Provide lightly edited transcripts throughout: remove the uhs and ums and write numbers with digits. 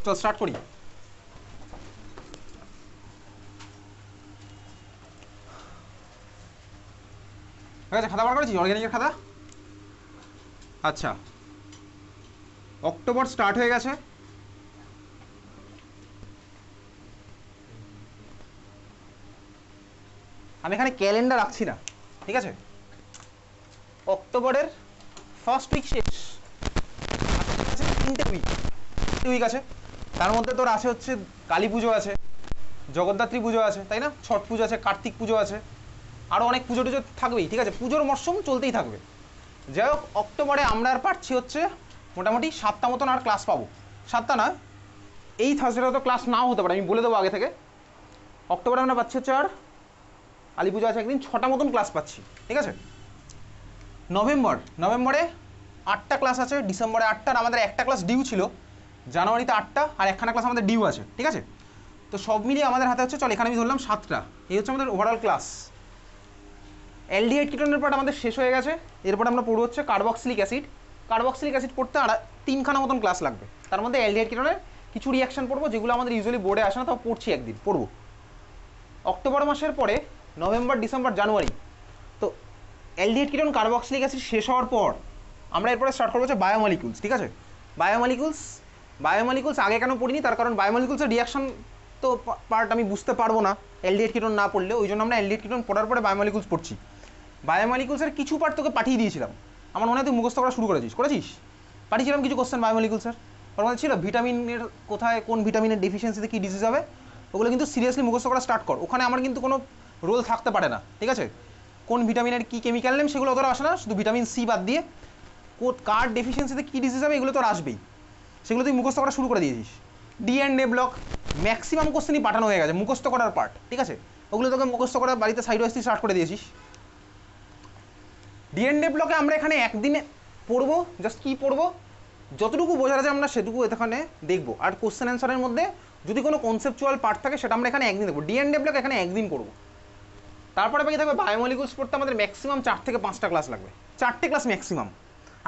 চল স্টার্ট করি। ঠিক আছে, খাতা বার করেছি, অর্গানিকের খাতা। আচ্ছা, অক্টোবর স্টার্ট হয়ে গেছে। আমি এখানে ক্যালেন্ডার রাখছি না, ঠিক আছে। অক্টোবরের ফার্স্ট উইক শেষ, 3টে উইক আছে। তার মধ্যে তোর আছে হচ্ছে কালী পুজো আছে, জগদ্ধাত্রী পুজো আছে, তাই না, ছট পুজো আছে, কার্তিক পুজো আছে, আরও অনেক পুজো টুজো থাকবেই, ঠিক আছে। পুজোর মরশুম চলতেই থাকবে। যাই হোক, অক্টোবরে আমরা আর পাচ্ছি হচ্ছে মোটামুটি 7টা মতন আর ক্লাস পাবো। 7টা না, এই থার্সডেটা তো ক্লাস নাও হতে পারে, আমি বলে দেবো আগে থেকে। অক্টোবরে আমরা পাচ্ছি হচ্ছে আর কালী পুজো আছে একদিন, 6টা মতন ক্লাস পাচ্ছি, ঠিক আছে। নভেম্বরে 8টা ক্লাস আছে, ডিসেম্বরে 8টা, আর আমাদের একটা ক্লাস ডিউ ছিল, জানুয়ারিতে 8টা, আর একখানা ক্লাস আমাদের ডিউ আছে, ঠিক আছে। তো সব মিলিয়ে আমাদের হাতে হচ্ছে, চল এখানে আমি ধরলাম 7টা, এই হচ্ছে আমাদের ওভারঅল ক্লাস। অ্যালডিহাইড কিটোনের পার্ট আমাদের শেষ হয়ে গেছে। এরপর আমরা পড়বো হচ্ছে কার্বক্সিলিক অ্যাসিড। কার্বক্সিলিক অ্যাসিড পড়তে আর 3খানা মতন ক্লাস লাগবে। তার মধ্যে অ্যালডিহাইড কিটোনের কিছু রিয়াকশন পড়বো, যেগুলো আমাদের ইউজুয়ালি বোর্ডে আসে না, তাও পড়ছি একদিন পড়বো। অক্টোবর মাসের পরে নভেম্বর, ডিসেম্বর, জানুয়ারি, তো অ্যালডিহাইড কিটোন কার্বক্সিলিক অ্যাসিড শেষ হওয়ার পর আমরা এরপরে স্টার্ট করবো হচ্ছে বায়োমলিকুলস, ঠিক আছে। বায়োমলিকুলস আগে কেন পড়িনি, তার কারণ বায়োমলিকুলসের রিয়াকশন তো পার্ট আমি বুঝতে পারবো না অ্যালডিহাইড কিটোন না পড়লে, ওই জন্য আমরা অ্যালডিহাইড কিটোন পড়ার পরে বায়োমলিকুলস পড়ছি। বায়োমলিকুলসের কিছু পার্ট তোকে পাঠিয়ে দিয়েছিলাম, আমার মনে হয় তুই মুখস্থ করা শুরু করেছিস। পাঠিয়েছিলাম কিছু কোশ্চেন বায়োমলিকুলসের, ওর মধ্যে ছিল ভিটামিনের কোথায় কোন ভিটামিনের ডেফিসিয়েন্সিতে কী ডিজিজ হবে, ওগুলো কিন্তু সিরিয়াসলি মুখস্থ করা স্টার্ট কর। ওখানে আমার কিন্তু কোনো রোল থাকতে পারে না, ঠিক আছে। কোন ভিটামিনের কী কেমিক্যাল নেম সেগুলো অতটা আসে না, শুধু ভিটামিন সি বাদ দিয়ে কার ডেফিসিয়েন্সিতে কী ডিজিজ হবে এগুলো তোর আসবেই, সেগুলো তুই মুখস্থ করা শুরু করে দিয়েছিস। ডিএনএ ব্লক ম্যাক্সিমাম কোশ্চেনই পাঠানো হয়ে গেছে, মুখস্থ করার পার্ট, ঠিক আছে। ওগুলো তোকে মুখস্থ করা বাড়িতে সাইড ওয়াইজ স্টার্ট করে দিয়েছিস। ডিএনএ ব্লকে আমরা এখানে একদিনে পড়বো, জাস্ট কী পড়বো, যতটুকু বোঝা যায় আমরা সেটুকু এখানে দেখবো। আর কোশ্চেন অ্যান্সারের মধ্যে যদি কোনো কনসেপচুয়াল পার্ট থাকে সেটা আমরা এখানে একদিন দেখবো। ডিএনএ ব্লক এখানে একদিন করবো। তারপরে বাকি থাকবে বায়োমলিকুলস পড়তে আমাদের ম্যাক্সিমাম 4 থেকে 5টা ক্লাস লাগবে, 4টে ক্লাস ম্যাক্সিমাম।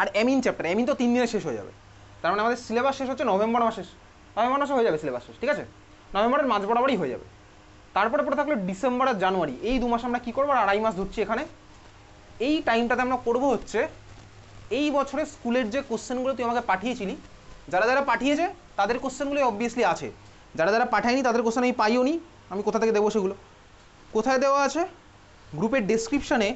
আর অ্যামিন চ্যাপ্টার, অ্যামিন তো 3 দিনে শেষ হয়ে যাবে। তার মানে আমাদের সিলেবাস শেষ হচ্ছে নভেম্বর মাসে হয়ে যাবে সিলেবাস শেষ, ঠিক আছে। নভেম্বরের মাঝ বরাবরই হয়ে যাবে। তারপরে পরে থাকলো ডিসেম্বর আর জানুয়ারি, এই 2 মাস আমরা কী করবো, আর 2.5 মাস ধরছি এখানে। এই টাইমটাতে আমরা করবো হচ্ছে এই বছরের স্কুলের যে কোশ্চেনগুলো তুই আমাকে পাঠিয়েছিলি, যারা যারা পাঠিয়েছে তাদের কোশ্চেনগুলো অবভিয়াসলি আছে, যারা যারা পাঠায়নি তাদের কোশ্চেন আমি পাইও নি, আমি কোথা থেকে দেবো সেগুলো, কোথায় দেওয়া আছে গ্রুপের ডেসক্রিপশানে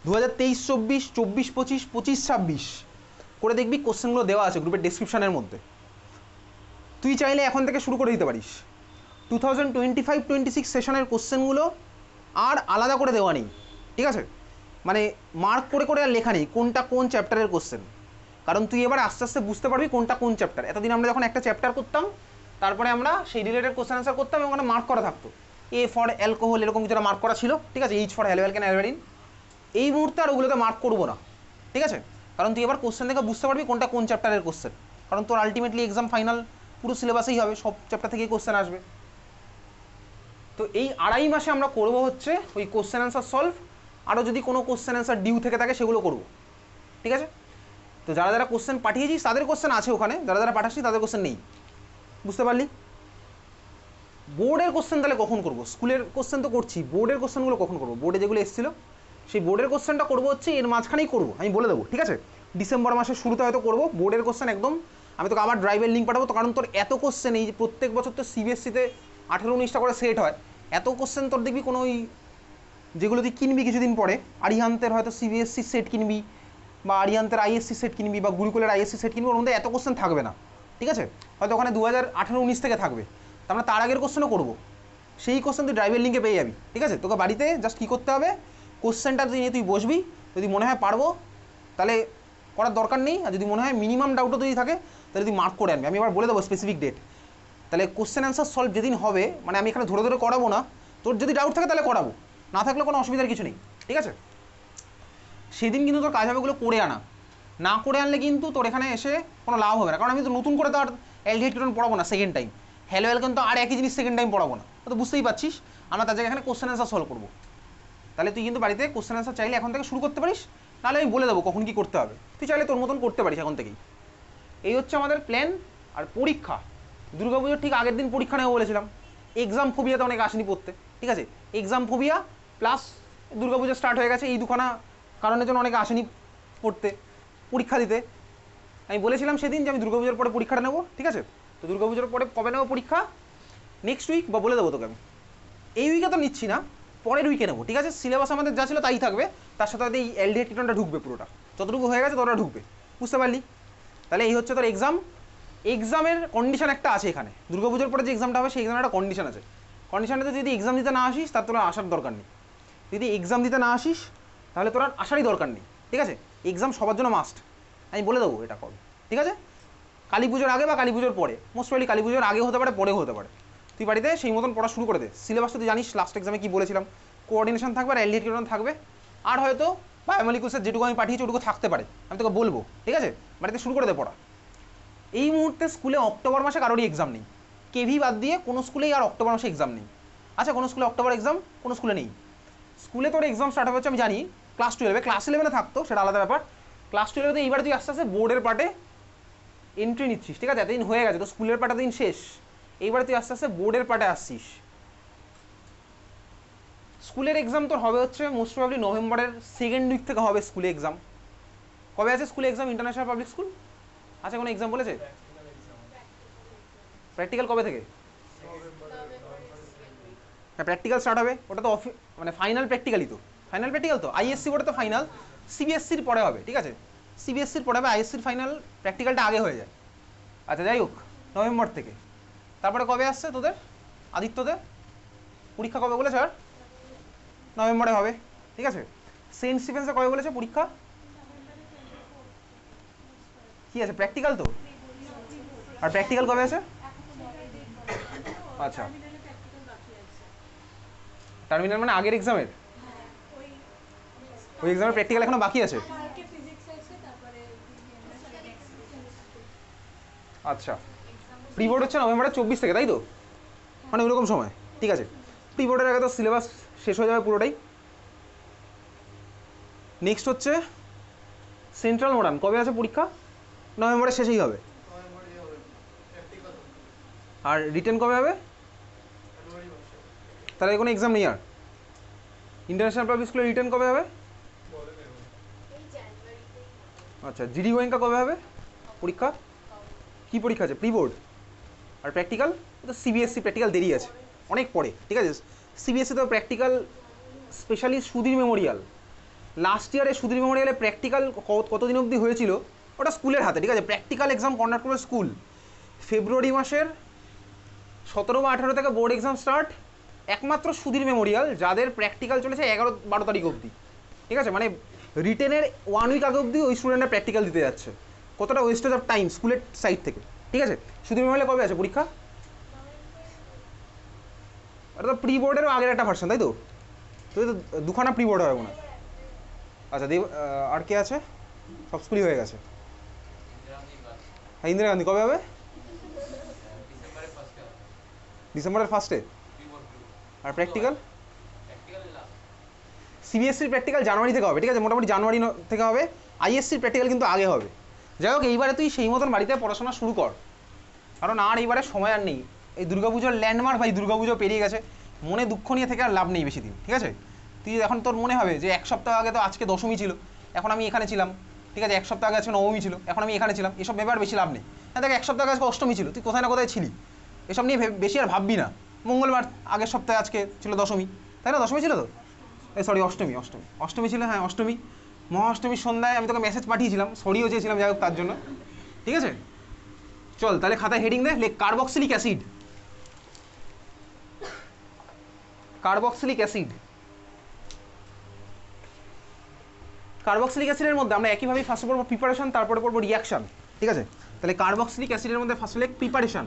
2023-24, 24-25, 25-26 করে দেখবি কোশ্চেনগুলো দেওয়া আছে গ্রুপের ডেসক্রিপশানের মধ্যে। তুই চাইলে এখন থেকে শুরু করে দিতে পারিস। 2025-26 সেশনের কোশ্চেনগুলো আর আলাদা করে দেওয়া নেই, ঠিক আছে। মানে মার্ক করে করে আর লেখা নেই কোনটা কোন চ্যাপ্টারের কোশ্চেন, কারণ তুই এবার আস্তে আস্তে বুঝতে পারবি কোনটা কোন চ্যাপ্টার। এতদিন আমরা যখন একটা চ্যাপ্টার করতাম তারপরে আমরা সেই রিলেটেড কোশ্চেন অ্যান্সার করতাম এবং ওখানে মার্ক করা থাকতো, এ ফর অ্যালকোহল এরকম কিছুটা মার্ক করা ছিল, ঠিক আছে, এইচ ফর হ্যালোঅ্যালকেন অ্যালবেরিন। এই মুহূর্তে আর ওগুলোতে মার্ক করবো না, ঠিক আছে, কারণ তুই এবার কোশ্চেন থেকে বুঝতে পারবি কোনটা কোন চ্যাপ্টারের কোশ্চেন, কারণ তোর আলটিমেটলি এক্সাম ফাইনাল পুরো সিলেবাসেই হবে, সব চ্যাপ্টার থেকেই কোশ্চেন আসবে। তো এই 2.5 মাসে আমরা করবো হচ্ছে ওই কোশ্চেন অ্যান্সার সলভ, আরও যদি কোনো কোশ্চেন অ্যান্সার ডিউ থেকে থাকে সেগুলো করবো, ঠিক আছে। তো যারা যারা কোশ্চেন পাঠিয়েছিস তাদের কোশ্চেন আছে ওখানে, যারা যারা পাঠাচ্ছিস তাদের কোশ্চেন নেই, বুঝতে পারলি। বোর্ডের কোশ্চেন তাহলে কখন করবো, স্কুলের কোশ্চেন তো করছি, বোর্ডের কোশ্চেনগুলো কখন করবো, বোর্ডে যেগুলো এসেছিলো সেই বোর্ডের কোশ্চেনটা করবো হচ্ছে এর মাঝখানেই করবো, আমি বলে দেবো, ঠিক আছে। ডিসেম্বর মাসের শুরুতে হয়তো করবো বোর্ডের কোশ্চেন একদম। আমি তোকে আবার ড্রাইভের লিঙ্ক পাঠাবো, তো কারণ তোর এত কোশ্চেন, এই প্রত্যেক বছর তো সিবিএসসিতে 18-19টা করে সেট হয়, এত কোশ্চেন তোর দেখবি কোনো ওই যেগুলো তুই কিনবি কিছুদিন পরে, আরিহান্তের হয়তো সিবিএসসি সেট কিনবি বা আরিহান্তের আইএসসি সেট কিনবি বা গুরুকুলের আইএসসি সেট কিনবি, ওর মধ্যে এত কোশ্চেন থাকবে না, ঠিক আছে। হয়তো ওখানে 2018-19 থেকে থাকবে, তার মানে তার আগের কোশ্চেনও করবো। সেই কোশ্চেন তুই ড্রাইভের লিঙ্কে পেয়ে যাবি, ঠিক আছে। তোকে বাড়িতে জাস্ট কী করতে হবে, কোশ্চেনটা নিয়ে তুই বসবি, যদি মনে হয় পারবো তাহলে করার দরকার নেই, আর যদি মনে হয় মিনিমাম ডাউটও যদি থাকে তাহলে তুই মার্ক করে আনবি, আমি আবার বলে দেবো স্পেসিফিক ডেট। তাহলে কোশ্চেন অ্যান্সার সলভ যেদিন হবে, মানে আমি এখানে ধরে ধরে করাবো না, তোর যদি ডাউট থাকে তাহলে করাবো, না থাকলে কোনো অসুবিধার কিছু নেই, ঠিক আছে। সেদিন কিন্তু তোর কাজ হবে ওগুলো করে আনা, না করে আনলে কিন্তু তোর এখানে এসে কোনো লাভ হবে না, কারণ আমি তো নতুন করে তো আর অ্যালডিহাইড কিটোন পড়াবো না সেকেন্ড টাইম, হ্যালোঅ্যালকেন তো আর একই জিনিস সেকেন্ড টাইম পড়াবো না, তো বুঝতেই পারছিস। আমরা তার জায়গায় এখানে কোশ্চেন অ্যান্সার সলভ করবো। তাহলে তুই কিন্তু বাড়িতে কোশ্চেন অ্যান্সার চাইলে এখন থেকে শুরু করতে পারিস, নাহলে আমি বলে দেবো কখন কী করতে হবে, তুই চাইলে তোর মতন করতে পারিস এখন থেকেই। এই হচ্ছে আমাদের প্ল্যান। আর পরীক্ষা, দুর্গাপুজোর ঠিক আগের দিন পরীক্ষা নেবো বলেছিলাম। এক্সাম ফোবিয়াতে অনেক আসেনি পড়তে, ঠিক আছে, exam phobia plus Durga Puja start হয়ে গেছে, এই দুখানা কারণের জন্য অনেকে আসেনি পড়তে, পরীক্ষা দিতে। আমি বলেছিলাম সেদিন যে আমি দুর্গাপুজোর পরে পরীক্ষাটা নেবো, ঠিক আছে। তো দুর্গাপুজোর পরে কবে নেবো পরীক্ষা, নেক্সট উইক বা বলে দেবো তোকে আমি। এই উইকে তো নিচ্ছি না, পরের উইকে নেবো, ঠিক আছে। সিলেবাস আমাদের যা ছিল তাই থাকবে, তার সাথে সাথে এই এলডিএ টিটনটা ঢুকবে পুরোটা, যতটুকু হয়ে গেছে ততটা ঢুকবে, বুঝতে পারলি। তাহলে এই হচ্ছে তোর এক্সাম। এক্সামের কন্ডিশন একটা আছে এখানে, দুর্গাপুজোর পরে যে এক্সামটা হবে সেই এক্সামের একটা কন্ডিশন আছে। কন্ডিশনটাতে যদি এক্সাম দিতে না আসিস তার তোর আসার দরকার নেই। যদি এক্সাম দিতে না আসিস তাহলে তোর আর আসারই দরকার নেই, ঠিক আছে। এক্সাম সবার জন্য মাস্ট, আমি বলে দেবো এটা কবে, ঠিক আছে। কালী পুজোর আগে বা কালী পুজোর পরে, মোস্ট প্রবলি কালী পুজোর আগে হতে পারে, পরেও হতে পারে। তুই বাড়িতে সেই মতন পড়া শুরু করে দে। সিলেবাসটা তুই জানিস, লাস্ট এক্সামে কি বলেছিলাম, কোঅর্ডিনেশন থাকবে আর এলডিএ টিটন থাকবে, আর হয়তো বায়োমলিকুলসের যেটুকু আমি পাঠিয়েছি ওটুকু থাকতে পারে, আমি তোকে বলবো, ঠিক আছে। বাড়িতে শুরু করে দে পড়া। এই মুহূর্তে স্কুলে অক্টোবর মাসে কারোরই এক্সাম নেই, কেভি বাদ দিয়ে কোনো স্কুলেই আর অক্টোবর মাসে এক্সাম নেই। আচ্ছা, কোনো স্কুলে অক্টোবর এক্সাম, কোনো স্কুলে নেই। স্কুলে তোর এক্সাম স্টার্ট হবে হচ্ছে আমি জানি ক্লাস 12, ক্লাস 11 থাকতো সেটা আলাদা ব্যাপার। ক্লাস 12 এইবার তুই আস্তে আস্তে বোর্ডের পার্টে এন্ট্রি নিচ্ছিস, ঠিক আছে। এতদিন হয়ে গেছে তো, স্কুলের পার্টটা দিন শেষ, এইবার তুই আস্তে আস্তে বোর্ডের পার্টে আসছিস। স্কুলের এক্সাম তোর হবে হচ্ছে মোস্ট প্রবলি নভেম্বরের সেকেন্ড উইক থেকে হবে স্কুলে এক্সাম। কবে আছে স্কুলে এক্সাম, ইন্টারন্যাশনাল পাবলিক স্কুল? আচ্ছা, কোনো এক্সাম বলেছে? প্র্যাকটিক্যাল কবে থেকে? হ্যাঁ, প্র্যাকটিক্যাল স্টার্ট হবে, ওটা তো মানে ফাইনাল প্র্যাকটিক্যালই তো, ফাইনাল প্র্যাকটিক্যাল তো আইএসসি বোর্ডে তো ফাইনাল, সিবিএসসির পরে হবে, ঠিক আছে। সিবিএসসির পরে হবে, আইএসসির ফাইনাল প্র্যাকটিক্যালটা আগে হয়ে যায়। আচ্ছা, যাই হোক, নভেম্বর থেকে। তারপরে কবে আসছে তোদের আদিত্যদের পরীক্ষা, কবে বলেছে? আর নভেম্বরে হবে, ঠিক আছে। সেন্ট স্টিফেন্সে কবে বলেছে পরীক্ষা? কি আছে, প্র্যাকটিক্যাল তো, আর প্র্যাকটিক্যাল কবে আছে? আচ্ছা, টার্মিনাল মানে আগের এক্সামের, ওই এক্সামের প্র্যাকটিক্যাল এখনো বাকি আছে। আচ্ছা, প্রি বোর্ড হচ্ছে নভেম্বরের 24 থেকে, তাই তো, মানে ওইরকম সময়, ঠিক আছে। প্রি বোর্ডের আগে তো সিলেবাস শেষ হয়ে যাবে পুরোটাই। নেক্সট হচ্ছে সেন্ট্রাল মডার্ন, কবে আছে পরীক্ষা? নভেম্বরের শেষেই হবে। আর রিটেন কবে হবে? তাহলে কোনো এক্সাম নেই আর। ইন্টারন্যাশনাল পাবলিক স্কুলের রিটেন কবে হবে? আচ্ছা, জিডি গোয়েঙ্কা কবে হবে পরীক্ষা? কি পরীক্ষা আছে? প্রি বোর্ড আর প্র্যাকটিক্যাল তো সিবিএসসি প্র্যাকটিক্যাল দেরি আছে, অনেক পরে, ঠিক আছে। সিবিএসসি তো practical, specially Sudhir Memorial, last ইয়ারে সুধীর মেমোরিয়ালে প্র্যাকটিক্যাল কতদিন অবধি হয়েছিল ওটা স্কুলের হাতে, ঠিক আছে। প্র্যাকটিক্যাল এক্সাম কন্ডাক্ট করবে স্কুল। ফেব্রুয়ারি মাসের 17 বা 18 থেকে বোর্ড এক্সাম স্টার্ট, একমাত্র সুধীর মেমোরিয়াল যাদের প্র্যাকটিক্যাল চলেছে 11-12 তারিখ অবধি, ঠিক আছে। মানে রিটেনের 1 উইক আগে অবধি ওই স্টুডেন্টরা প্র্যাকটিক্যাল দিতে যাচ্ছে, কতটা ওয়েস্টেজ অফ টাইম স্কুলের সাইড থেকে, ঠিক আছে। সুধীর মেমোরিয়ালে কবে আছে পরীক্ষা? এটা তো প্রি বোর্ডেরও আগের একটা ভার্সন, তাই তো, তো দুখানা প্রি বোর্ড হবে মনে হয়। আচ্ছা, দেব আর কে আছে? সব স্কুলই হয়ে গেছে। হ্যাঁ, ইন্দিরা গান্ধী কবে হবে? ডিসেম্বরের ফার্স্টে। আর প্র্যাকটিক্যাল? সিবিএসসির প্র্যাকটিক্যাল জানুয়ারি থেকে হবে, ঠিক আছে, মোটামুটি জানুয়ারি থেকে হবে। আইএসসির প্র্যাকটিক্যাল কিন্তু আগে হবে। যাই হোক, এইবারে তুই সেই মতন বাড়িতে পড়াশোনা শুরু কর, কারণ আর এইবারে সময় আর নেই। এই দুর্গাপুজোর ল্যান্ডমার্ক ভাই, দুর্গাপুজো পেরিয়ে গেছে, মনে দুঃখ নিয়ে থেকে আর লাভ নেই বেশি দিন, ঠিক আছে। তুই এখন তোর মনে হবে যে 1 সপ্তাহ আগে তো আজকে দশমী ছিল, এখন আমি এখানে ছিলাম, ঠিক আছে। 1 সপ্তাহ আগে আজকে নবমী ছিল, এখন আমি এখানে ছিলাম, এসব ব্যাপার বেশি লাভ নেই। হ্যাঁ দেখ, 1 সপ্তাহ আগে আজকে অষ্টমী ছিল, তুই কোথায় না কোথায় ছিলি, এসব নিয়ে বেশি আর ভাববি না। মঙ্গলবার আগের সপ্তাহে আজকে ছিল দশমী, তাই না? দশমী ছিল তো, এই সরি অষ্টমী, অষ্টমী ছিল, হ্যাঁ অষ্টমী। মহাষ্টমীর সন্ধ্যায় আমি তোকে মেসেজ পাঠিয়েছিলাম, সরিও চেয়েছিলাম, যাই হোক তার জন্য, ঠিক আছে। চল তাহলে খাতায় হেডিং দে, লেখ carboxylic acid. Carboxylic acid, carboxylic অ্যাসিডের মধ্যে আমরা একইভাবেই ফার্স্টে পড়বো প্রিপারেশন, তারপরে পড়বো রিয়াকশন, ঠিক আছে। তাহলে কার্বক্সিলিক অ্যাসিডের মধ্যে ফার্স্টে লেখ প্রিপারেশন।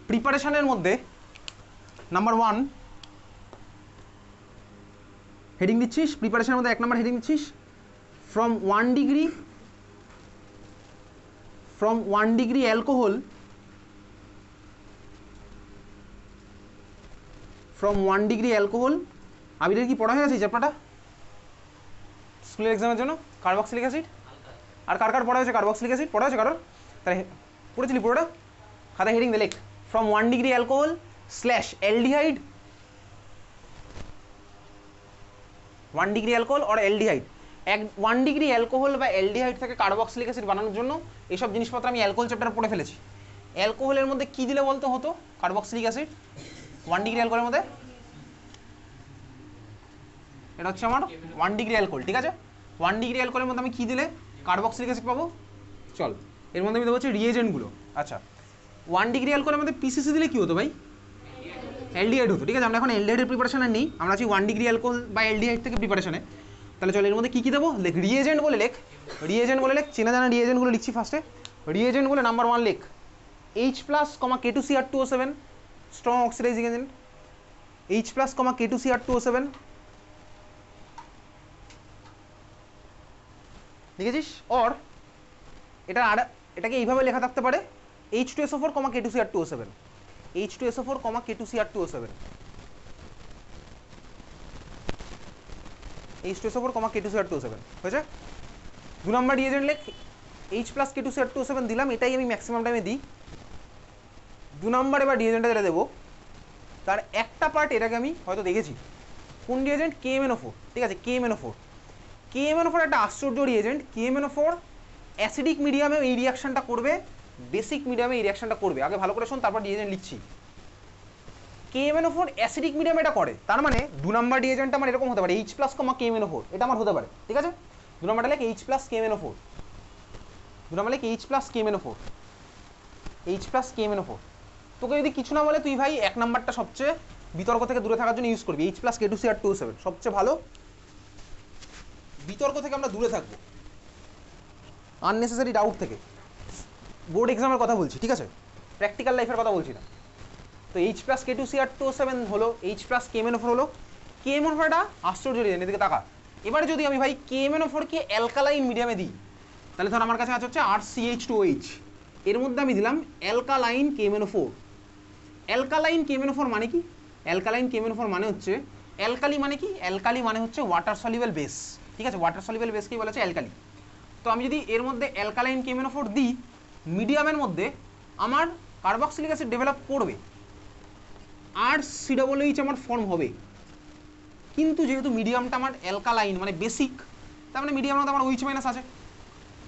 প্রিপারেশনের মধ্যে নাম্বার 1 হেডিং দিচ্ছিস, প্রিপারেশনের মধ্যে 1 নম্বর হেডিং দিচ্ছিস ফ্রম 1 ডিগ্রি অ্যালকোহল, আবিরের কি পড়া হয়ে গেছে এই চ্যাপ্টারটা? স্কুলের এক্সামের জন্য কার্বক্সিলিক অ্যাসিড। আর কার কার পড়া হয়েছে কার্বক্সিলিক অ্যাসিড? পড়া হয়েছে কারোর? তাহলে পড়েছিলি পুরোটা? খাতায় হেডিং দে লেখ, from 1 degree alcohol slash aldehyde, 1 degree alcohol or aldehyde, 1 degree alcohol বা অ্যালডিহাইড থেকে কার্বক্সিলিক অ্যাসিড বানানোর জন্য এইসব জিনিসপত্র আমি অ্যালকোহল চ্যাপ্টারে পড়ে ফেলেছি। অ্যালকোহলের মধ্যে কী দিলে বলতে হতো কার্বক্সিলিক অ্যাসিড? 1 ডিগ্রি অ্যালকোহলের মধ্যে এটা হচ্ছে আমার 1 ডিগ্রি অ্যালকোহল, ঠিক আছে? 1 ডিগ্রি অ্যালকোহলের মধ্যে আমি কী দিলে কার্বক্সিলিক অ্যাসিড পাবো? চল এর মধ্যে আমি দেবো হচ্ছে রিয়েজেন্টগুলো। আচ্ছা 1 ডিগ্রি অ্যালকোহলের মধ্যে পিসিসি দিলে কী হতো ভাই? অ্যালডিহাইড হতো, ঠিক আছে? আমরা এখন অ্যালডিহাইডের প্রিপারেশনে নেই, আমরা আছি 1 ডিগ্রি অ্যালকোহল বা অ্যালডিহাইড থেকে প্রিপারেশনে। তাহলে চল এর মধ্যে কী কী দেবো লেখ, রিয়েজেন্ট বলে লেখ, রিয়েজেন্ট বলে লেখ, চেনা জানা রিয়েজেন্টগুলো লিখছি ফার্স্টে। রিয়েজেন্ট বলে নাম্বার 1 লেখ H+, K2Cr2O7 strong oxidizing agent, H+, K2Cr2O7 লিখেছিস? অর এটা আর এটাকে এইভাবে লেখা থাকতে পারে H2SO4, K2Cr2O7, H2SO4, K2Cr2O7, H2SO4, K2Cr2O7 হয়েছে। 2 নম্বর রিয়েজেন্ট লেখ H+ K2Cr2O7 দিলাম, এটাই আমি ম্যাক্সিমাম টাইমে দিই। 2 নম্বর এবার রিয়েজেন্টটা যেটা দেবো তার একটা পার্ট এটাকে আমি হয়তো দেখেছি, কোন রিয়েজেন্ট? KMNO4, ঠিক আছে? KMNO4, KMNO4 একটা আশ্চর্য রিয়েজেন্ট। KMNO4 অ্যাসিডিক মিডিয়ামে এই রিয়াকশনটা করবে, বেসিক মিডিয়ামে এই রিয়াকশনটা করবে। আগে ভালো করে শোন, তারপর রিয়েজেন্ট লিখছি। KMNO4 অ্যাসিডিক মিডিয়ামে এটা করে, তার মানে 2 নম্বর রিয়েজেন্টটা আমার এরকম হতে পারে H+, KMNO4, এটা আমার হতে পারে, ঠিক আছে? 2 নম্বরটা লেখ H+, KMNO4, 2 নম্বর লেখ H+, KMNO4, H+, KMNO4। তোকে যদি কিছু না বলে তুই ভাই 1 নম্বরটা সবচেয়ে বিতর্ক থেকে দূরে থাকার জন্য ইউজ করবি, H+ K2Cr2O7 সবচেয়ে ভালো, বিতর্ক থেকে আমরা দূরে থাকবো, আননেসেসারি ডাউট থেকে। বোর্ড এক্সামের কথা বলছি, ঠিক আছে? প্র্যাকটিক্যাল লাইফের কথা বলছি না। তো H+ K2Cr2O7 হলো, H+ KMNO4 হলো। KMNO4 টা আশ্চর্য রিয়েজেন্ট, এদিকে তাকা। এবারে যদি আমি ভাই KMNO4 কে অ্যালকালাইন মিডিয়ামে দিই, তাহলে ধর আমার কাছে আছে হচ্ছে RCH2OH, এর মধ্যে আমি দিলাম অ্যালকালাইন KMNO4। অ্যালকালাইন KMNO4 মানে কি? অ্যালকালাইন KMNO4 মানে হচ্ছে, অ্যালকালি মানে কি? অ্যালকালি মানে হচ্ছে ওয়াটার সলিউবল বেস, ঠিক আছে? ওয়াটার সলিউবল বেসকেই বলা হচ্ছে অ্যালকালি। তো আমি যদি এর মধ্যে অ্যালকালাইন KMNO4 দিই, মিডিয়ামের মধ্যে আমার কার্বক্সিলিক অ্যাসিড ডেভেলপ করবে, RCOOH আমার ফর্ম হবে। কিন্তু যেহেতু মিডিয়ামটা আমার অ্যালকালাইন মানে বেসিক, তার মানে মিডিয়ামের মধ্যে আমার OH- আছে,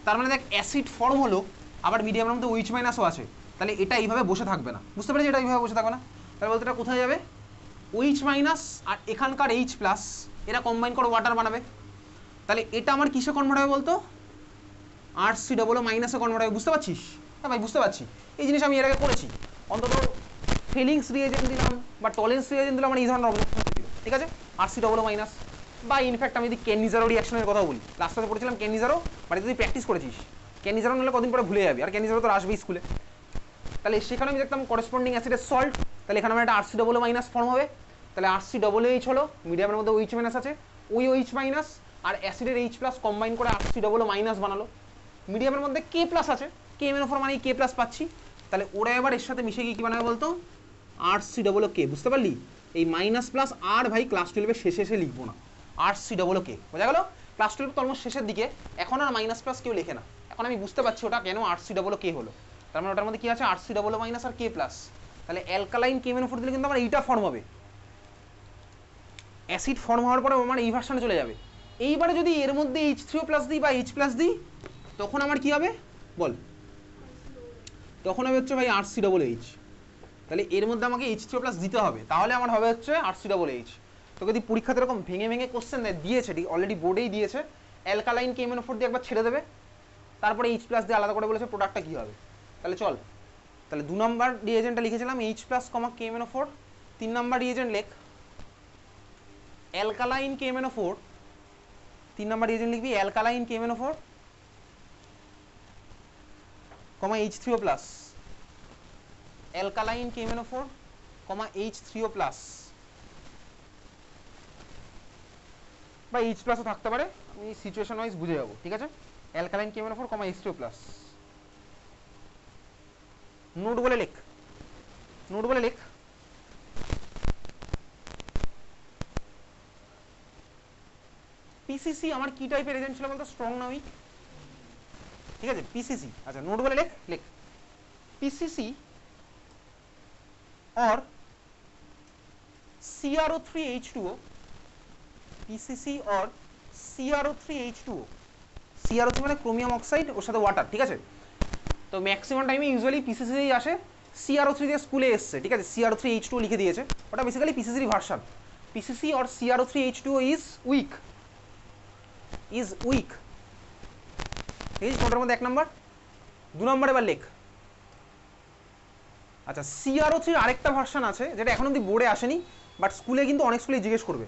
তার মানে দেখ অ্যাসিড ফর্ম হলো, আবার মিডিয়ামের মধ্যে OH- আছে, তাহলে এটা এইভাবে বসে থাকবে না, বুঝতে পারছি? এটা এইভাবে বসে থাকবে না, তাহলে বলতে এটা কোথায় যাবে? OH- আর এখানকার H+, এরা কম্বাইন করে ওয়াটার বানাবে, তাহলে এটা আমার কিসে কনভার্ট হবে বলতো? RCOO- কনভার্ট হবে, বুঝতে পারছিস? হ্যাঁ ভাই বুঝতে পারছি, এই জিনিস আমি এর আগে করেছি। অন্তত ফিলিংস রিয়েজেন্ট দিলাম বা টলেন্স রিয়েজেন্ট দিলাম, মানে এই ধরনের অবজেক্ট ছিল, ঠিক আছে? RCOO- বা ইনফ্যাক্ট আমি যদি কেনিজারো রিয়াকশনের কথা বলি, লাস্টে পড়েছিলাম কেনিজারো, বাড়িতে তুই প্র্যাকটিস করেছিস, কেনিজারো নাহলে কদিন পরে ভুলে যাবি, আর কেনিজারো তো আসবেই স্কুলে। তাহলে সেখানে আমি দেখতাম করেসপন্ডিং অ্যাসিডের সল্ট, তাহলে এখানে আমার একটা RCOO- ফর্ম হবে, তাহলে RCOOH হলো, মিডিয়ামের মধ্যে OH- আছে, ওই OH- আর অ্যাসিডের H+ কম্বাইন করে RCOO- বানালো। মিডিয়ামের মধ্যে K+ আছে, KMNO4 মানে K+ পাচ্ছি, তাহলে ওরা এবার এর সাথে মিশে গিয়ে কি বানাবে বলতো? RCOOK, বুঝতে পারলি? এই মাইনাস প্লাস আর ভাই ক্লাস 12-এর শেষে এসে লিখবো না, RCOOK, বোঝা গেল? ক্লাস 12 তো অলমোস্ট শেষের দিকে, এখন আর মাইনাস প্লাস কেউ লেখে না, এখন আমি বুঝতে পারছি ওটা কেন RCOOK হলো। তার মানে ওটার মধ্যে কি আছে? RCOO- আর K+, তাহলে অ্যালকালাইন KMNO4 দিলে কিন্তু আমার এইটা ফর্ম হবে, অ্যাসিড ফর্ম হওয়ার পরে আমার এই ভার্সনে চলে যাবে। এইবারে যদি এর মধ্যে H3O+ দিই বা H+ দিই, তখন আমার কি হবে বল? তখন হবে হচ্ছে ভাই RCOOH, তাহলে এর মধ্যে আমাকে H3O+ দিতে হবে, তাহলে আমার হবে হচ্ছে RCOOH। তোকে যদি পরীক্ষাতে এরকম ভেঙে ভেঙে কোশ্চেন দিয়েছে, অলরেডি বোর্ডেই দিয়েছে, অ্যালকালাইন KMNO4 দিয়ে একবার ছেড়ে দেবে, তারপরে H+ দিয়ে আলাদা করে বলেছে প্রোডাক্টটা কী হবে। তাহলে চল, তাহলে 2 নম্বর রিয়েজেন্টটা লিখেছিলাম H+, KMNO4। 3 নম্বর রিয়েজেন্ট লেখ অ্যালকালাইন KMNO4, 3 নম্বর রিয়েজেন্ট লিখবি alkaline KMNO4, H3O+, alkaline KMNO4, H3O+, বা H+ থাকতে পারে, আমি সিচুয়েশন ওয়াইজ বুঝে যাবো, ঠিক আছে? অ্যালকালাইন KMNO4, H3O+, নোট বলে লেখ, নোট বলে লেখ। P পিসিসি আমার কি টাইপের এজেন্ট ছিল বলতো, স্ট্রং না উইক? ঠিক আছে, পিসিসি, আচ্ছা নোট বলে লেখ লেখ, PCC or CrO3H2O, PCC or CrO3H2O, CrO3 মানে ক্রোমিয়াম অক্সাইড ওর সাথে ওয়াটার, ঠিক আছে? তো ম্যাক্সিমাম টাইমে ইউজুয়ালি পিসিসিই আসে, CrO3 দিয়ে স্কুলে এসছে, ঠিক আছে, CrO3H2O লিখে দিয়েছে, ওটা বেসিক্যালি পিসিসির version. PCC or CrO3H2O is weak, ঠিক আছে? কোনটার মধ্যে 1 নাম্বার? 2 নাম্বার এবার লেখ। আচ্ছা, CrO3 আরেকটা ভার্সন আছে যেটা এখন অব্দি বোর্ডে আসেনি, বাট স্কুলে কিন্তু অনেক স্কুলে জিজ্ঞেস করবে।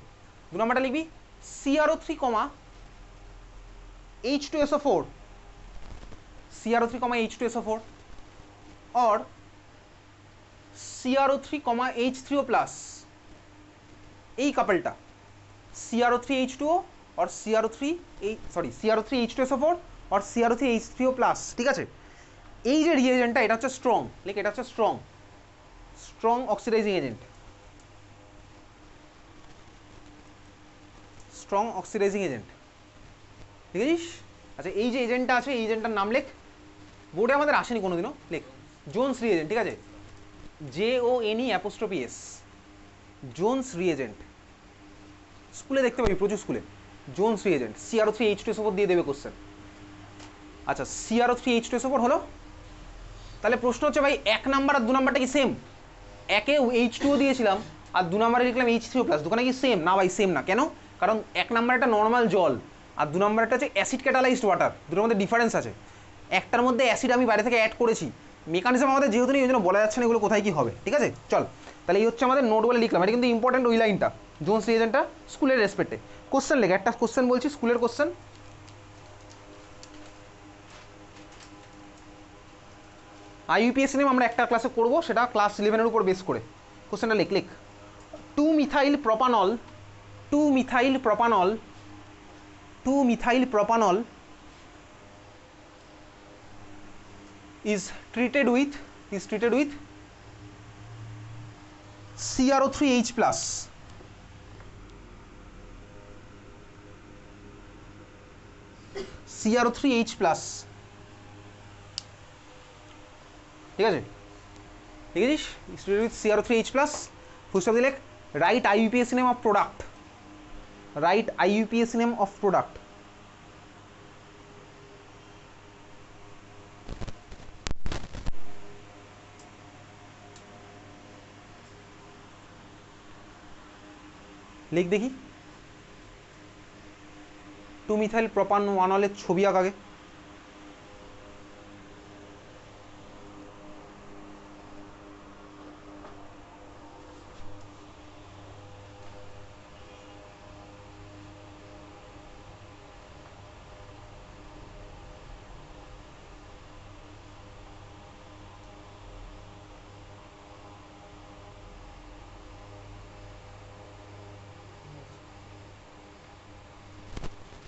2 নাম্বারটা লিখবি CrO3, H2SO4, CrO3, H2SO4 or CrO3, H3O+, এই কাপলটা CrO3H2O or CrO3H2SO4 or CrO3H3O+, ঠিক আছে? এই যে রিএজেন্টটা এটা হচ্ছে স্ট্রং, লাইক এটা হচ্ছে strong oxidizing agent, strong oxidizing agent, ঠিক আছে? আচ্ছা, এই যে এজেন্টটা আছে এই এজেন্টটার নাম লেখ, বোর্ডে আমাদের আসেনি কোনোদিনও, লেখ জোন্স রিএজেন্ট, ঠিক আছে? JONE', জোন্স রিএজেন্ট, স্কুলে দেখতে পাবি প্রচুর স্কুলে, জোন্স রিএজেন্ট। CrO3H2SO4 দিয়ে দেবে কোশ্চেন। আচ্ছা, CrO3H2SO4 হলো, তাহলে প্রশ্ন হচ্ছে ভাই 1 নাম্বার আর 2 নাম্বারটা কি সেম? একে H2O দিয়েছিলাম আর 2 নাম্বারে লিখলাম H3O+, দুখানে কি সেম? না ভাই, সেম না। কেন? কারণ 1 নাম্বার একটা নর্মাল জল আর 2 নাম্বার একটা হচ্ছে অ্যাসিড ক্যাটালাইজড ওয়াটার, দুটোর মধ্যে ডিফারেন্স আছে। একটার মধ্যে অ্যাসিড আমি বাইরে থেকে অ্যাড করেছি, মেকানিজম আমাদের যেহেতু নেই ওই জন্য বলা যাচ্ছে না এগুলো কোথায় কি হবে, ঠিক আছে? চল, তাহলে এই হচ্ছে আমাদের নোট বলে লিখলাম, এটা কিন্তু ইম্পর্টেন্ট ওই লাইনটা, জোন্স রিএজেন্টটা স্কুলের রেসপেক্টে। কোশ্চেন লেখ, একটা কোশ্চেন বলছি, স্কুলের কোশ্চেন। IUPAC নেম আমরা একটা ক্লাসে করব, সেটা ক্লাস 11-এর উপর বেস করে। কোশ্চেনটা লেখ লেখ 2-methyl propanol is treated with CrO3H+, ঠিক আছে? ঠিক আছে, treated with CrO3H+, full stop দিয়ে লেখ, right IUPAC name of product, লিখ দেখি। 2-methyl propanol-এর ছবি আঁক আগে।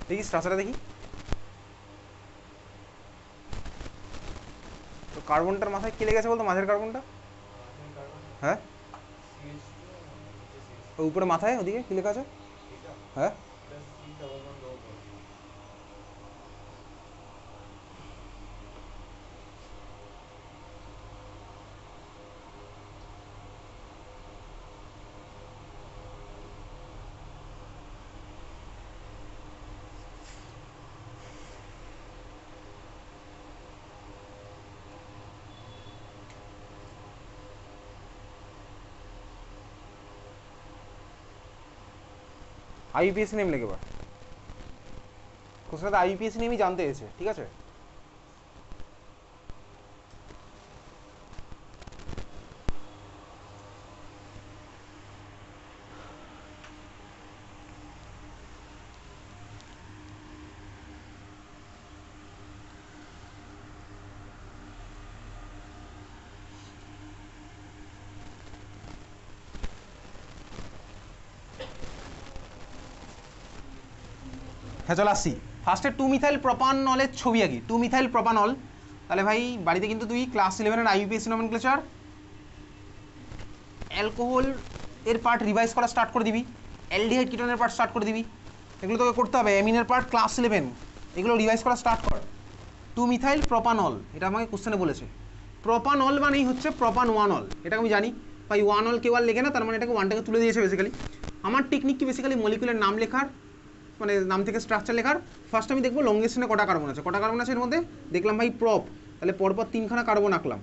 দেখি স্ট্রাকচারটা দেখি। তো কার্বনটার মাথায় কি লেগেছে বলতো, মাঝের কার্বনটা? হ্যাঁ, উপরে মাথায় ওদিকে কি লেখা আছে? হ্যাঁ, IUPAC নেম লেগে এবার। কোশ্চেনটা IUPAC নেমই জানতে এসেছে, ঠিক আছে? হ্যাঁ, চল আসছি। ফার্স্টে 2-methyl propanol-এর ছবি আঁকি। 2-methyl propanol, তাহলে ভাই বাড়িতে কিন্তু তুই ক্লাস 11-এর IUPAC নমেনক্লেচার, অ্যালকোহল এর পার্ট রিভাইজ করা স্টার্ট করে দিবি, অ্যালডিহাইড কিটোনের পার্ট স্টার্ট করে দিবি, এগুলো তোকে করতে হবে। অ্যামিনের পার্ট ক্লাস 11, এগুলো রিভাইজ করা স্টার্ট কর। 2 মিথাইল প্রপানল, এটা আমাকে কোশ্চেনে বলেছে। প্রপানল মানেই হচ্ছে প্রপান 1 অল, এটা আমি জানি ভাই। 1 অল কেউ আর লেখে না, তার মানে এটাকে 1টাকে তুলে দিয়েছে বেসিক্যালি। আমার টেকনিক কি বেসিক্যালি মলিকুলের নাম লেখার, মানে নাম থেকে স্ট্রাকচার লেখার। ফার্স্ট আমি দেখবো লংগেস্ট চেনে কটা কার্বন আছে, কটা কার্বন আছে এর মধ্যে, দেখলাম ভাই প্রপ, তাহলে পরপর 3খানা কার্বন আঁকলাম,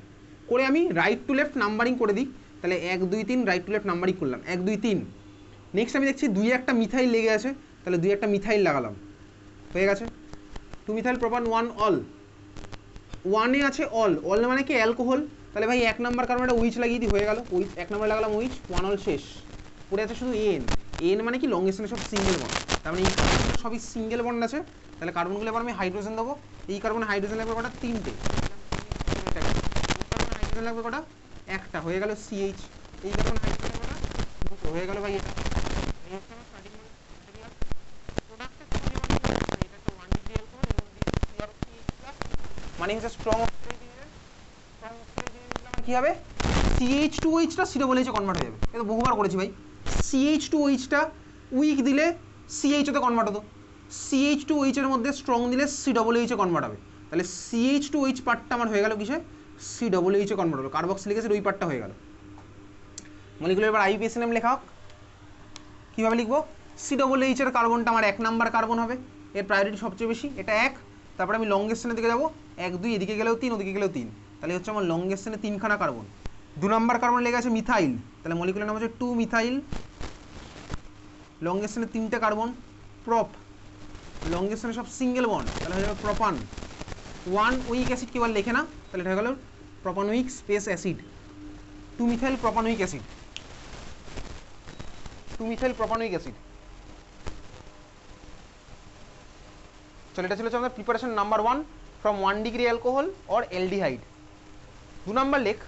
করে আমি রাইট টু লেফট নাম্বারিং করে দিই, তাহলে 1 2 3 রাইট টু লেফট নাম্বারিং করলাম 1 2 3। নেক্সট আমি দেখছি 2 একটা মিথাইল লেগে আছে, তাহলে 2 একটা মিথাইল লাগালাম, হয়ে গেছে। 2 মিথাইল প্রপান 1 অল, 1-এ আছে অল, অল মানে কি অ্যালকোহল, তাহলে ভাই 1 নাম্বার কার্বনটা উইচ লাগিয়ে দিই, হয়ে গেল উইচ, 1 নাম্বার লাগালাম উইচ, 1 অল শেষ। পড়ে আছে শুধু এন, এন মানে কি লংগেস্ট চেনে সব সিঙ্গেল বন্ড, তার মানে এই কার্বনগুলো সবই সিঙ্গেল বন্ড আছে, তাহলে কার্বনগুলো এবার আমি হাইড্রোজেন দেবো। এই কার্বনে হাইড্রোজেন লাগবে কটা, 3টে, হাইড্রোজেন লাগবে কটা, একটা, হয়ে গেল সিএইচ। এই কার্বনে হাইড্রোজেন লাগবে কটা, দুটো, হয়ে গেল ভাই এটা। মানে হচ্ছে স্ট্রং কি হবে, CH2OH টা COOH কনভার্ট হয়ে যাবে, এটা বহুবার করেছি ভাই। CH2OH টা উইক দিলে CH তে কনভার্ট হতো, CH2OH এর মধ্যে স্ট্রং দিলে COOH এ কনভার্ট হবে, তাহলে CH2OH পার্টটা আমার হয়ে গেল কিসে, COOH এ কনভার্ট হলো, কার্বক্সিলিক অ্যাসিড ওই পার্টটা হয়ে গেল। মলিকুলার এবার আইপিএসি নাম লেখা হোক, কীভাবে লিখবো, COOH এর কার্বনটা আমার 1 নাম্বার কার্বন হবে, এর প্রায়োরিটি সবচেয়ে বেশি, এটা 1। তারপরে আমি লংগেস্ট চেনের দিকে যাবো, 1 2, এদিকে গেলেও 3, ওদিকে গেলেও 3, তাহলে হচ্ছে আমার লংগেস্ট চেনে 3খানা কার্বন। 2 নাম্বার কার্বন লেগে আছে মিথাইল, তাহলে মলিকুলার নাম হচ্ছে 2 মিথাইল, লংগেস্ট চেনে 3টে কার্বন। প্রপ, লংগেস্ট চেনে সব সিঙ্গেল বন্ড, তাহলে হয়ে যাবে প্রপান 1 উইক অ্যাসিড, কেউ আর লেখে না, তাহলে এটা হয়ে গেল propanoic space acid, 2 methyl propanoic acid, 2 methyl propanoic acid. চলো এটা ছিল আমাদের preparation number 1 from 1 degree alcohol or aldehyde. 2 number লেখ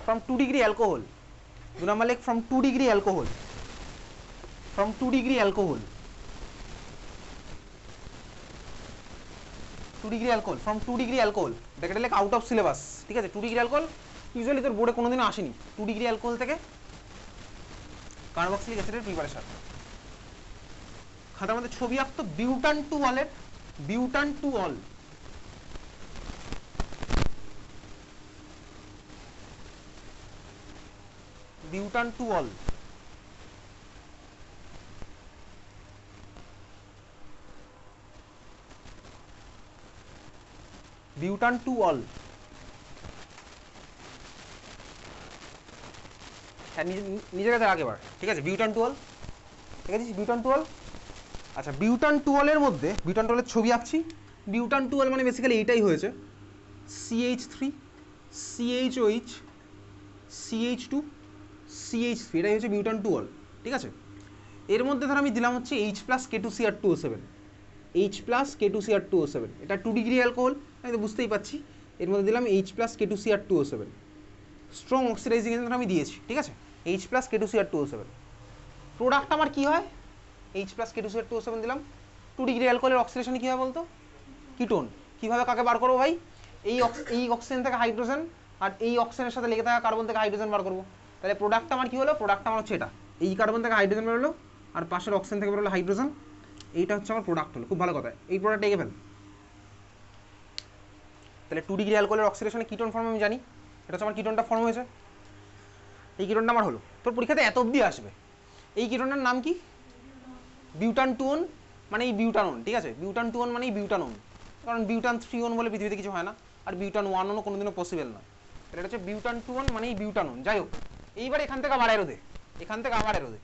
from 2 degree alcohol, 2 number like from 2 degree alcohol, from 2 degree alcohol, 2 degree alcohol, from 2 degree alcohol, ব্র্যাকেটে লেখ out of syllabus, ঠিক আছে। 2 degree alcohol usually তোর বোর্ডে কোনোদিনও আসেনি। 2 ডিগ্রি অ্যালকোহল থেকে কার্বক্সিলিক অ্যাসিডের প্রিপারেশন। খাতার মধ্যে ছবি আঁকতো বিউটান টু অলের, butan two ol, butan two ol, butan two ol, হ্যাঁ নিজের কাছে আগেবার, ঠিক আছে। বিউটান টু অল, ঠিক আছে, বিউটান টু অল। আচ্ছা বিউটান টু অলের মধ্যে বিউটান টু অলের ছবি আঁকছি। বিউটান টু অল মানে বেসিক্যালি এইটাই হয়েছে, CH3 CHOH CH2 CH3, এটাই হচ্ছে বিউটান টু অল, ঠিক আছে। এর মধ্যে ধর আমি দিলাম হচ্ছে H plus K2CR2O7, H plus K2CR2O7, এটা 2 ডিগ্রি অ্যালকোহল, আমি তো বুঝতেই পারছি। এর মধ্যে দিলাম H plus K2CR2O7, strong oxidizing agent আমি দিয়েছি, ঠিক আছে, H প্লাস K2CR2O7। প্রোডাক্ট আমার কি হয়, H প্লাস K2CR2O7 দিলাম। 2 ডিগ্রি অ্যালকোহলের অক্সিডেশনে কী হয় বলতো, কিটোন। কীভাবে কাকে বার করবো ভাই, এই অক্সিজেন থেকে হাইড্রোজেন, আর এই অক্সিজেনের সাথে লেগে থাকা কার্বন থেকে হাইড্রোজেন বার করবো। তাহলে প্রোডাক্ট আমার কী হলো, প্রোডাক্ট আমার হচ্ছে এটা, এই কার্বন থেকে হাইড্রোজেন বেরোলো আর পাশের অক্সিজেন থেকে বেরোলো হাইড্রোজেন, এইটা হচ্ছে আমার প্রোডাক্ট হলো। খুব ভালো কথা, এই প্রোডাক্ট এঁকে ফেল। তাহলে 2 ডিগ্রি অ্যালকোহলের অক্সিডেশনে কিটোন ফর্ম আমি জানি, এটা হচ্ছে আমার কিটোনটা ফর্ম হয়েছে, এই কিটোনটা আমার হলো। তোর পরীক্ষাতে এত অবধি আসবে। এই কিটোনটার নাম কি, বিউটান টুন, মানে এই বিউটানন, ঠিক আছে। বিউটান টুন মানে এই বিউটানন, কারণ বিউটান 3 বলে পৃথিবীতে কিছু হয় না, আর বিউটান 1 কোনোদিনও পসিবল না। এটা হচ্ছে বিউটান 2 মানে এই বিউটানন। যাই হোক, এইবার এখান থেকে আবার এরো দে, এখান থেকে আবার এরো দে।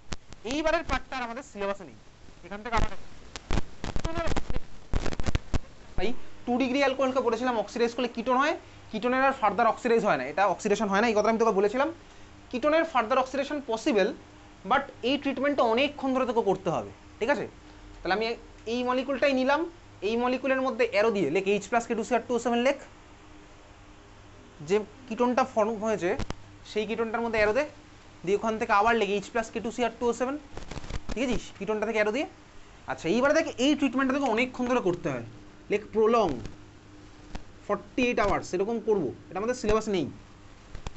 এইবারের পার্টটা আর আমাদের সিলেবাসে নেই, এখান থেকে আবার ভাই 2 ডিগ্রি অ্যালকোহলকে বলেছিলাম অক্সিডাইজ করলে কিটোন হয়, কিটোনের আর ফার্দার অক্সিডাইজ হয় না, এটা অক্সিডেশন হয় না, এই কথা আমি তোকে বলেছিলাম। কিটোনের ফার্দার অক্সিডেশন পসিবল, বাট এই ট্রিটমেন্টটা অনেকক্ষণ ধরে তোকে করতে হবে, ঠিক আছে। তাহলে আমি এই মলিকুলটাই নিলাম, এই মলিকুলের মধ্যে অ্যারো দিয়ে লেখ H প্লাস K2CR2O7 লেখ, যে কিটোনটা ফর্ম হয়েছে সেই কিটোনটার মধ্যে অ্যারো দে, দিয়ে ওখান থেকে আবার লেখ H প্লাস K2CR2O7, ঠিক আছে, কিটোনটা থেকে অ্যারো দিয়ে। আচ্ছা এইবারে দেখ এই ট্রিটমেন্টটা তোকে অনেকক্ষণ ধরে করতে হয়, লেখ প্রলং 48 আওয়ার্স, এরকম করবো, এটা আমাদের সিলেবাসে নেই।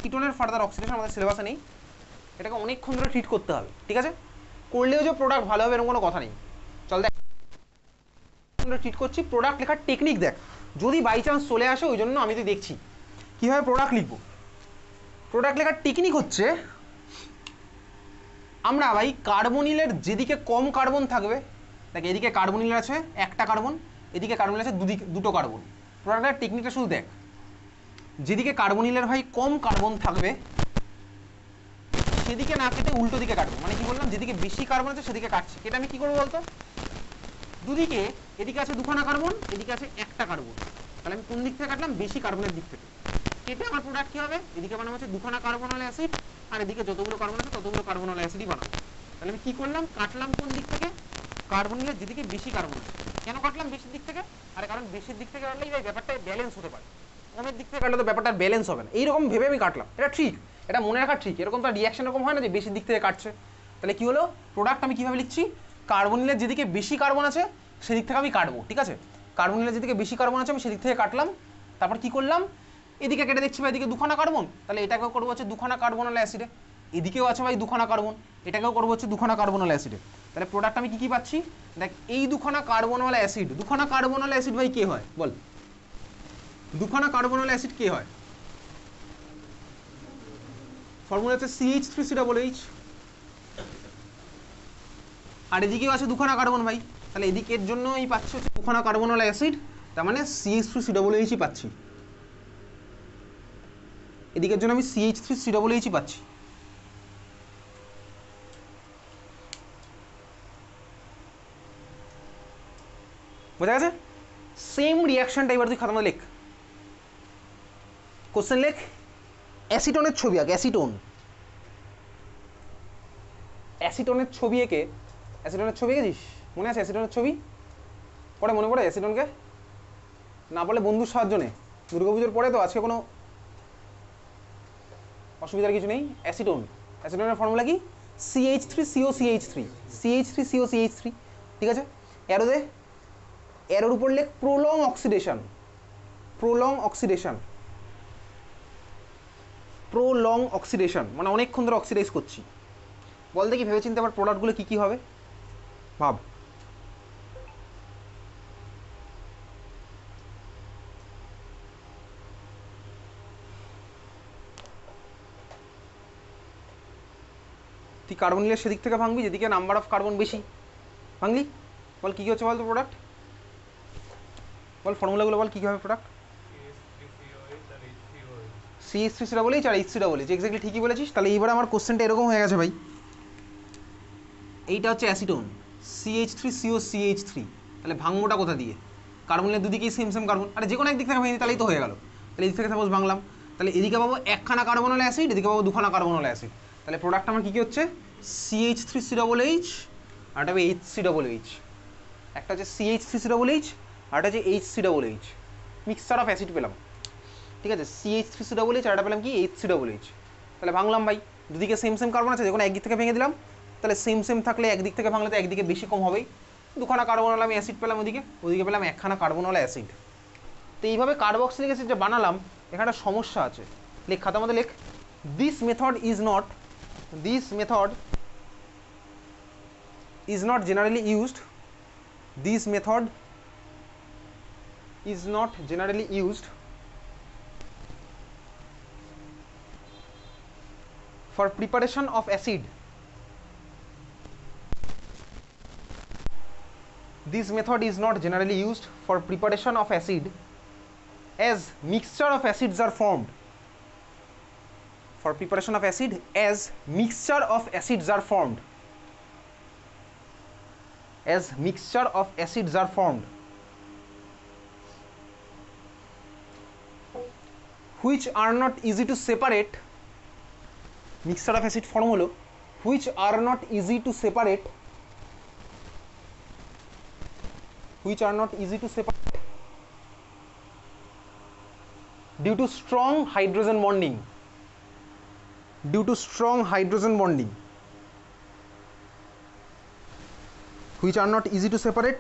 কিটোনের ফার্দার অক্সিডেশন আমাদের সিলেবাসে নেই, এটাকে অনেকক্ষণ ধরে ট্রিট করতে হবে, ঠিক আছে। করলেও যে প্রোডাক্ট ভালো হবে এরকম কোনো কথা নেই। চল দেখ আমরা ট্রিট করছি, প্রোডাক্ট লেখার টেকনিক দেখ, যদি বাই চান্স চলে আসে ওই জন্য আমি তো দেখছি কীভাবে প্রোডাক্ট লিখবো। প্রোডাক্ট লেখার টেকনিক হচ্ছে আমরা ভাই কার্বনিলের যেদিকে কম কার্বন থাকবে, দেখ এদিকে কার্বনিল আছে একটা কার্বন, এদিকে কার্বনিল আছে দুটো কার্বন। প্রোডাক্টের টেকনিকটা শুধু দেখ, যেদিকে কার্বনিলের ভাই কম কার্বন থাকবে সেদিকে না কেটে উল্টো দিকে কাটবো। মানে কি বললাম, যেদিকে বেশি কার্বন আছে সেদিকে কাটছি, এটা আমি কি করবো বলতো, দুদিকে, এদিকে আছে দুখানা কার্বন, এদিকে আছে একটা কার্বন, তাহলে আমি কোন দিক থেকে কাটলাম, বেশি কার্বনের দিক থেকে কেটে আমার প্রোডাক্ট কি হবে, এদিকে বানাবো হচ্ছে দুখানা কার্বনাল অ্যাসিড, আর এদিকে যতগুলো কার্বন আছে ততগুলো কার্বনাল অ্যাসিডই বানাবো। তাহলে আমি কি করলাম, কাটলাম কোন দিক থেকে, কার্বনিলের যেদিকে বেশি কার্বন আছে। কেন কাটলাম বেশির দিক থেকে, আরে কারণ বেশির দিক থেকে কাটলেই ভাই ব্যাপারটা ব্যালেন্স হতে পারে, কমের দিক থেকে কাটলে তো ব্যাপারটা ব্যালেন্স হবে না, এইরকম ভেবে আমি কাটলাম। এটা ঠিক, এটা মনে রাখা ঠিক, এরকম তো রিয়াকশন এরকম হয় না যে বেশির দিক থেকে কাটছে। তাহলে কি হলো, প্রোডাক্ট আমি কিভাবে লিখছি, কার্বনিলের যেদিকে বেশি কার্বন আছে সেদিক থেকে আমি কাটবো, ঠিক আছে, কার্বনিলের যেদিকে বেশি কার্বন আছে আমি সেদিক থেকে কাটলাম। তারপর কি করলাম, এদিকে কেটে দেখছি ভাই এদিকে দুখানা কার্বন, তাহলে এটাকেও করবো হচ্ছে দুখানা কার্বনাল অ্যাসিডে, এদিকেও আছে ভাই দুখানা কার্বন, এটাকেও করবো হচ্ছে দুখানা কার্বনাল অ্যাসিডে। তাহলে প্রোডাক্ট আমি কি কি পাচ্ছি, দেখ এই দুখানা কার্বনাল অ্যাসিড, দুখানা কার্বনাল অ্যাসিড ভাই কে হয় বল, দুখানা কার্বনাল অ্যাসিড কে হয়, ফর্মুলা হচ্ছে CH3COOH, আর এদিকেও আছে দুখানা কার্বন ভাই, তাহলে এদিকের জন্য এই পাচ্ছি হচ্ছে দুখানা কার্বনাল অ্যাসিড, তার মানে CH3COOH পাচ্ছি, এদিকের জন্য আমি CH3COOH পাচ্ছি। বোঝা গেছে, সেম রিয়াকশনটা এবার তুই খাতার মধ্যে লেখ, কোশ্চেন লেখ, অ্যাসিটনের ছবি আঁক, অ্যাসিটোন, অ্যাসিটনের ছবি এঁকে, অ্যাসিটনের ছবি এঁকেছিস, মনে আছে অ্যাসিটনের ছবি, পরে মনে পড়ে অ্যাসিটনকে, না বলে বন্ধুর সাহায্য নে, দুর্গাপুজোর পরে তো, আজকে কোনো অসুবিধার কিছু নেই। অ্যাসিটোন, অ্যাসিটোনের ফর্মুলা কি, CH3COCH3, CH3COCH3, ঠিক আছে, অ্যারো দে, অ্যারোর উপর লেখ prolong oxidation, prolong oxidation, prolong oxidation মানে অনেকক্ষণ ধরে অক্সিডাইজ করছি। বল দেখি ভেবে চিন্তে আবার প্রোডাক্টগুলো কী কী হবে, ভাব, তুই কার্বনিলের সেদিক থেকে ভাঙবি যেদিকে নাম্বার অফ কার্বন বেশি, ভাঙলি, বল কী কী হচ্ছে বল তো প্রোডাক্ট, বল ফর্মুলাগুলো বল কী কী হবে প্রোডাক্ট, CH3COOH আর H3OH, এক্স্যাক্টলি ঠিকই বলেছিস। তাহলে এইবার আমার কোশ্চেনটা এরকম হয়ে গেছে ভাই, এইটা হচ্ছে অ্যাসিটোন CH3COCH3, তাহলে ভাঙবোটা কোথা দিয়ে, কার্বনের দুদিকেই সেম সেম কার্বন, আরে যে কোনো একদিক থেকে ভাঙি তাহলেই তো হয়ে গেল। তাহলে এদিক থেকে সাপোজ ভাঙলাম, তাহলে এদিকে পাবো একখানা কার্বনাল অ্যাসিড, এদিকে পাবো দুখানা কার্বনাল অ্যাসিড, তাহলে প্রোডাক্ট আমার কী কী হচ্ছে, CH3COOH আর একটা হবে HCOOH, একটা হচ্ছে CH3COOH আর একটা হচ্ছে HCOOH, মিক্সচার অফ অ্যাসিড পেলাম, ঠিক আছে, CH3COOH আর একটা পেলাম কি HCOOH। তাহলে ভাঙলাম ভাই, দুদিকে সেম সেম কার্বন আছে, যখন একদিক থেকে ভেঙে দিলাম, তাহলে সেম সেম থাকলে একদিক থেকে ভাঙলে তো একদিকে বেশি কম হবেই, দুখানা কার্বনাল আমি অ্যাসিড পেলাম, ওদিকে পেলাম একখানা কার্বনাল অ্যাসিড। তো এইভাবে কার্বক্সিলিক অ্যাসিড যে বানালাম, এখানে একটা সমস্যা আছে, লেখ খাতার মধ্যে লেখ, this method is not generally used, this method is not generally used for preparation of acid. This method is not generally used for preparation of acid as mixture of acids are formed. For preparation of acid as mixture of acids are formed. As mixture of acids are formed, which are not easy to separate. Mixture of acid form হলো which are not easy to separate, which are not easy to separate due to strong hydrogen bonding, due to strong hydrogen bonding, which are not easy to separate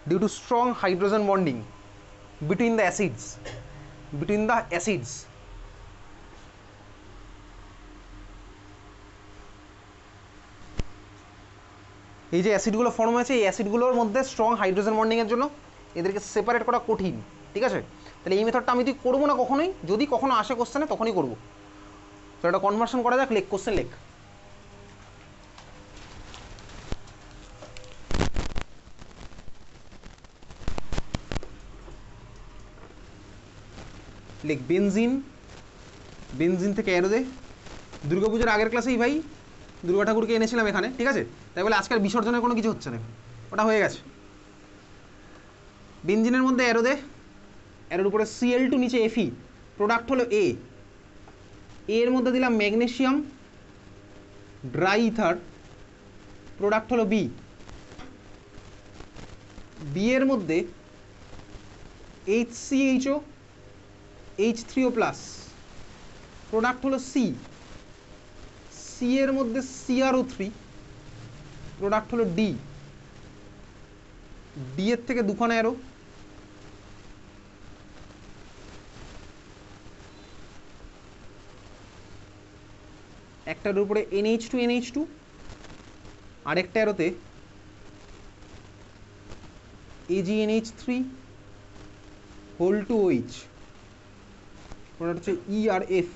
due to strong hydrogen bonding between the acids, between the acids. এই যে অ্যাসিডগুলো form হয়েছে, এই অ্যাসিডগুলোর মধ্যে strong hydrogen বন্ডিংয়ের জন্য এদেরকে separate করা কঠিন, ঠিক আছে? তাহলে এই মেথডটা আমি তুই করবো না কখনোই, যদি কখনো আসে কোশ্চেনে তখনই করবো। তো এটা কনভার্সন করা যাক, লেখ কোশ্চেন লেখ। লেখ বেনজিন, বেনজিন থেকে অ্যারো দে। দুর্গাপুজোর আগের ক্লাসেই ভাই দুর্গা ঠাকুরকে এনেছিলাম এখানে, ঠিক আছে? তাই বলে আজকের বিসর্জনের কোনো কিছু হচ্ছে না, ওটা হয়ে গেছে। বেনজিনের মধ্যে অ্যারো দে, অ্যারোর উপরে Cl2 নিচে Fe, প্রোডাক্ট হলো এ, এর মধ্যে দিলাম ম্যাগনেসিয়াম ড্রাই ইথার, প্রোডাক্ট হলো বি, বি এর মধ্যে HCHO H3O প্লাস, প্রোডাক্ট হলো সি, সি এর মধ্যে CrO3, প্রোডাক্ট হলো ডি, ডি এর থেকে দুখানা অ্যারো, একটার উপরে NH2 আরেকটা অ্যারোতে AgNH3 whole two OH, product হচ্ছে E আর F।